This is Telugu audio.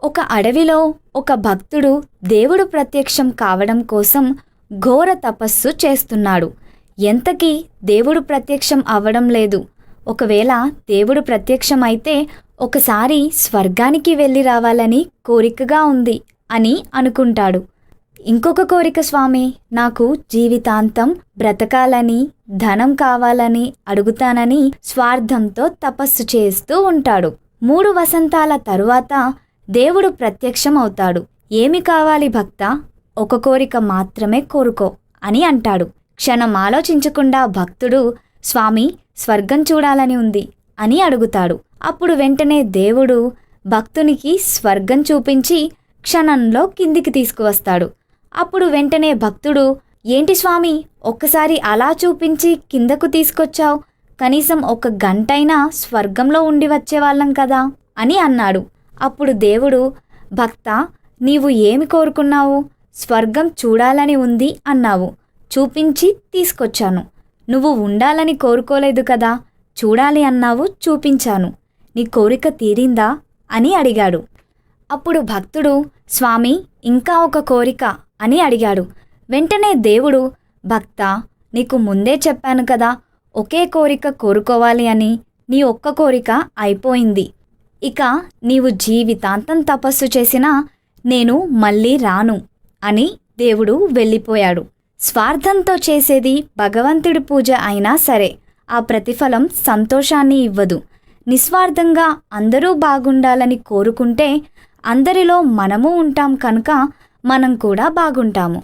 ఒక అడవిలో ఒక భక్తుడు దేవుడు ప్రత్యక్షం కావడం కోసం ఘోర తపస్సు చేస్తున్నాడు. ఎంతకీ దేవుడు ప్రత్యక్షం అవ్వడం లేదు. ఒకవేళ దేవుడు ప్రత్యక్షమైతే ఒకసారి స్వర్గానికి వెళ్ళి రావాలని కోరికగా ఉంది అని అనుకుంటాడు. ఇంకొక కోరిక స్వామి, నాకు జీవితాంతం బ్రతకాలని, ధనం కావాలని అడుగుతానని స్వార్థంతో తపస్సు చేస్తూ ఉంటాడు. 3 వసంతాల తరువాత దేవుడు ప్రత్యక్షం అవుతాడు. ఏమి కావాలి భక్తా? ఒక కోరిక మాత్రమే కోరుకో అని అంటాడు. క్షణం ఆలోచించకుండా భక్తుడు, స్వామి స్వర్గం చూడాలని ఉంది అని అడుగుతాడు. అప్పుడు వెంటనే దేవుడు భక్తునికి స్వర్గం చూపించి క్షణంలో కిందికి తీసుకువస్తాడు. అప్పుడు వెంటనే భక్తుడు, ఏంటి స్వామి ఒక్కసారి అలా చూపించి కిందకు తీసుకొచ్చావు, కనీసం 1 గంటైనా స్వర్గంలో ఉండి వచ్చేవాళ్ళం కదా అని అన్నాడు. అప్పుడు దేవుడు, భక్తా నీవు ఏమి కోరుకున్నావు? స్వర్గం చూడాలని ఉంది అన్నావు, చూపించి తీసుకొచ్చాను. నువ్వు ఉండాలని కోరుకోలేదు కదా, చూడాలి అన్నావు, చూపించాను. నీ కోరిక తీరిందా అని అడిగాడు. అప్పుడు భక్తుడు, స్వామి ఇంకా ఒక కోరిక అని అడిగాడు. వెంటనే దేవుడు, భక్తా నీకు ముందే చెప్పాను కదా ఒకే కోరిక కోరుకోవాలి అని. నీ ఒక్క కోరిక అయిపోయింది. ఇక నీవు జీవితాంతం తపస్సు చేసినా నేను మళ్ళీ రాను అని దేవుడు వెళ్ళిపోయాడు. స్వార్థంతో చేసేది భగవంతుడి పూజ అయినా సరే ఆ ప్రతిఫలం సంతోషాన్ని ఇవ్వదు. నిస్వార్థంగా అందరూ బాగుండాలని కోరుకుంటే అందరిలో మనము ఉంటాం కనుక మనం కూడా బాగుంటాము.